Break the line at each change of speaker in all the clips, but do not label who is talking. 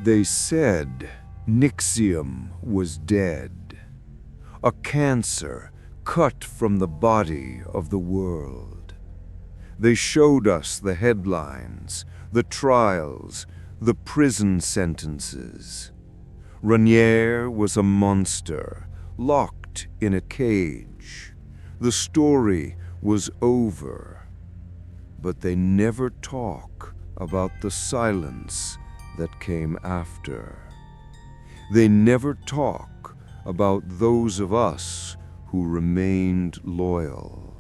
They said Nixxium was dead, a cancer cut from the body of the world. They showed us the headlines, the trials, the prison sentences. Raniere was a monster, locked in a cage. The story was over. But they never talk about the silence that came after. They never talk about those of us who remained loyal,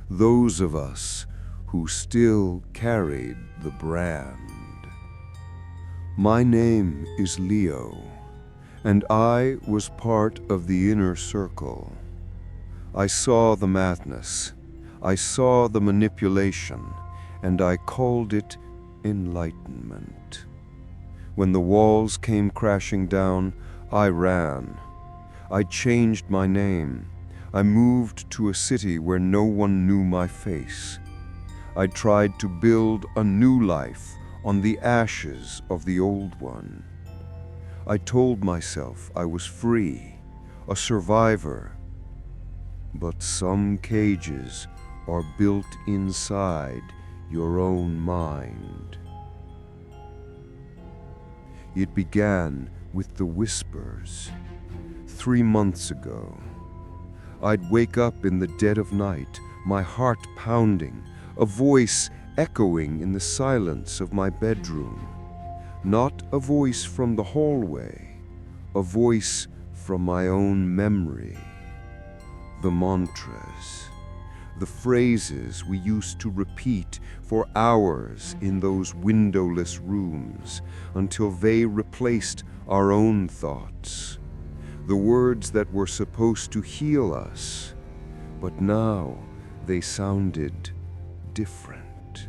those of us who still carried the brand. My name is Leo, and I was part of the inner circle. I saw the madness, I saw the manipulation, and I called it enlightenment. When the walls came crashing down, I ran. I changed my name. I moved to a city where no one knew my face. I tried to build a new life on the ashes of the old one. I told myself I was free, a survivor. But some cages are built inside your own mind. It began with the whispers. 3 months ago, I'd wake up in the dead of night, my heart pounding, a voice echoing in the silence of my bedroom. Not a voice from the hallway, a voice from my own memory. The mantras, the phrases we used to repeat for hours in those windowless rooms until they replaced our own thoughts. The words that were supposed to heal us, but now they sounded different.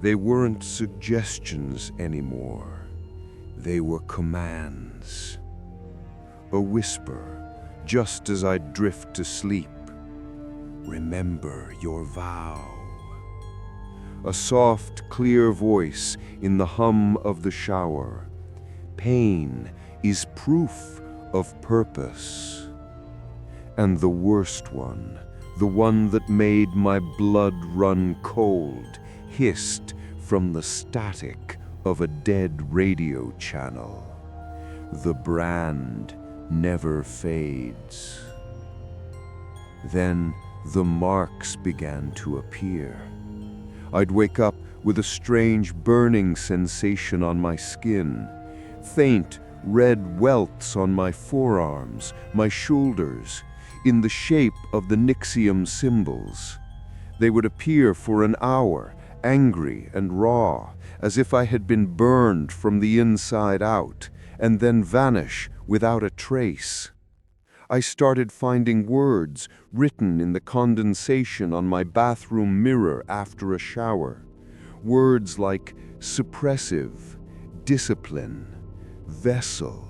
They weren't suggestions anymore. They were commands. A whisper, just as I drift to sleep. Remember your vow. A soft, clear voice in the hum of the shower. Pain is proof of purpose. And the worst one, the one that made my blood run cold, hissed from the static of a dead radio channel. The brand never fades. Then the marks began to appear. I'd wake up with a strange burning sensation on my skin, faint red welts on my forearms, my shoulders, in the shape of the Nixxium symbols. They would appear for an hour, angry and raw, as if I had been burned from the inside out, and then vanish without a trace. I started finding words written in the condensation on my bathroom mirror after a shower. Words like suppressive, discipline, vessel.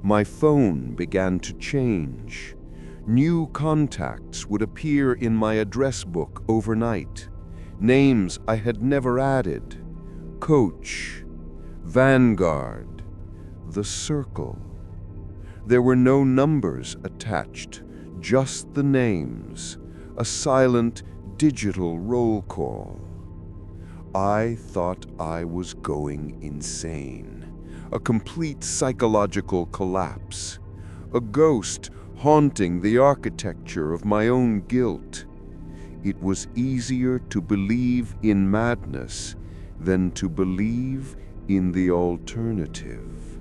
My phone began to change. New contacts would appear in my address book overnight. Names I had never added. Coach, Vanguard, the Circle. There were no numbers attached, just the names, a silent digital roll call. I thought I was going insane, a complete psychological collapse, a ghost haunting the architecture of my own guilt. It was easier to believe in madness than to believe in the alternative,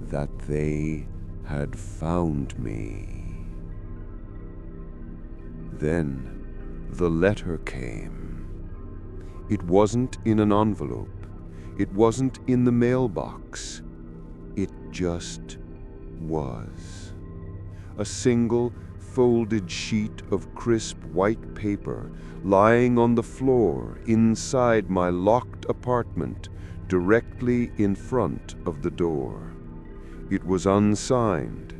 that they had found me. Then the letter came. It wasn't in an envelope. It wasn't in the mailbox. It just was. A single folded sheet of crisp white paper lying on the floor inside my locked apartment, directly in front of the door. It was unsigned.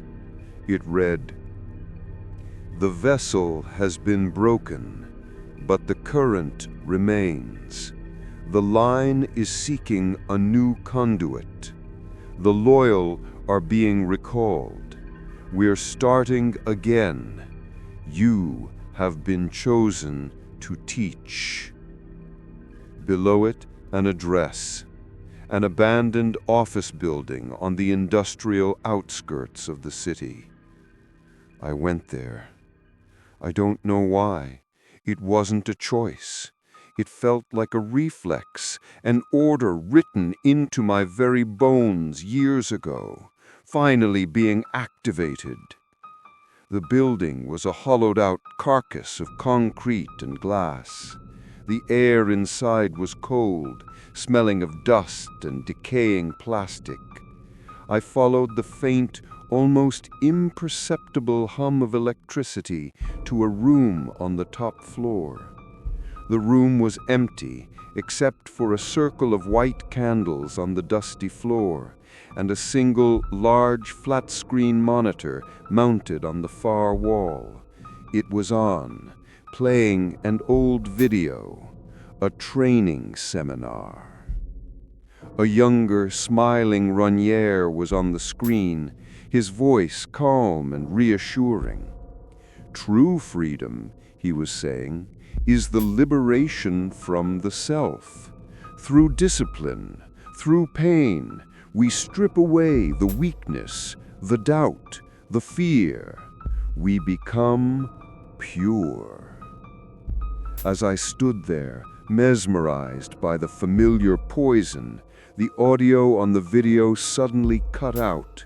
It read, "The vessel has been broken, but the current remains. The line is seeking a new conduit. The loyal are being recalled. We're starting again. You have been chosen to teach. Below it, an address. An abandoned office building on the industrial outskirts of the city. I went there. I don't know why. It wasn't a choice. It felt like a reflex, an order written into my very bones years ago, finally being activated. The building was a hollowed-out carcass of concrete and glass. The air inside was cold, smelling of dust and decaying plastic. I followed the faint, almost imperceptible hum of electricity to a room on the top floor. The room was empty, except for a circle of white candles on the dusty floor, and a single, large, flat-screen monitor mounted on the far wall. It was on, playing an old video, a training seminar. A younger, smiling Ronier was on the screen, his voice calm and reassuring. True freedom, he was saying, is the liberation from the self. Through discipline, through pain, we strip away the weakness, the doubt, the fear. We become pure. As I stood there, mesmerized by the familiar poison, the audio on the video suddenly cut out.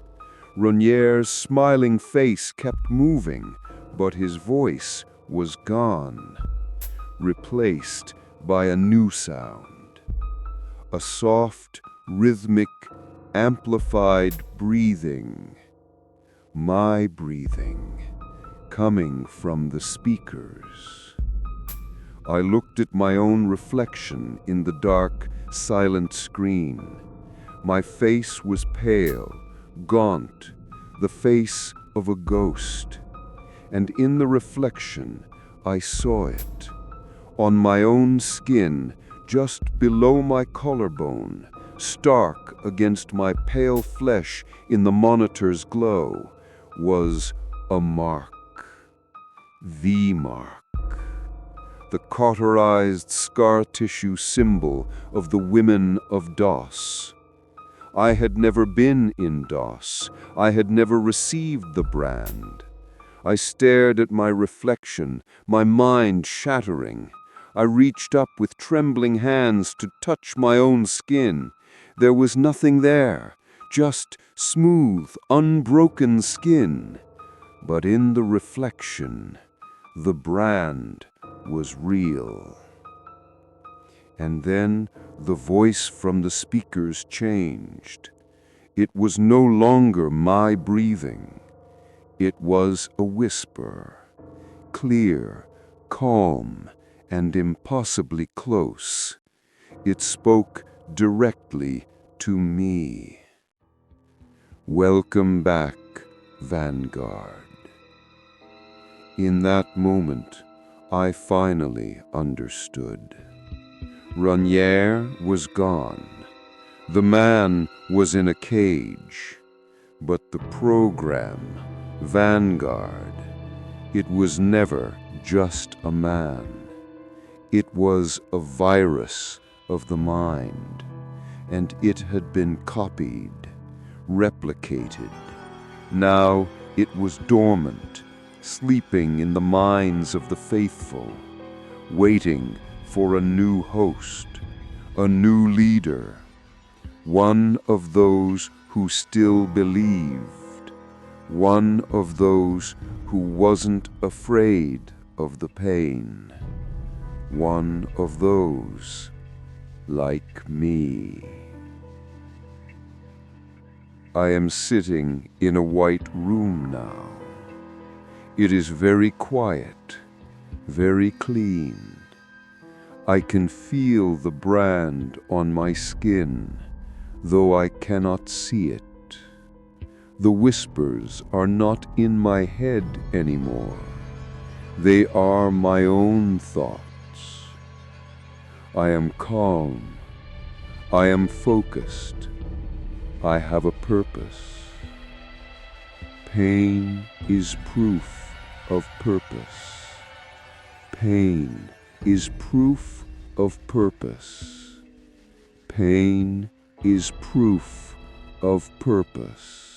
Ronier's smiling face kept moving, but his voice was gone, replaced by a new sound. A soft, rhythmic, amplified breathing. My breathing, coming from the speakers. I looked at my own reflection in the dark, silent screen. My face was pale, gaunt, the face of a ghost. And in the reflection, I saw it. On my own skin, just below my collarbone, stark against my pale flesh in the monitor's glow, was a mark. The mark. The cauterized scar tissue symbol of the women of DOS. I had never been in DOS. I had never received the brand. I stared at my reflection, my mind shattering. I reached up with trembling hands to touch my own skin. There was nothing there, just smooth, unbroken skin. But in the reflection, the brand was real. And then the voice from the speakers changed. It was no longer my breathing. It was a whisper, clear, calm, and impossibly close. It spoke directly to me. Welcome back, Vanguard. In that moment, I finally understood. Ronier was gone. The man was in a cage. But the program, Vanguard, it was never just a man. It was a virus of the mind, and it had been copied, replicated. Now it was dormant, sleeping in the minds of the faithful, waiting for a new host, a new leader, one of those who still believed, one of those who wasn't afraid of the pain, one of those like me. I am sitting in a white room now. It is very quiet, very clean. I can feel the brand on my skin, though I cannot see it. The whispers are not in my head anymore. They are my own thoughts. I am calm. I am focused. I have a purpose. Pain is proof of purpose. Pain is proof of purpose. Pain is proof of purpose.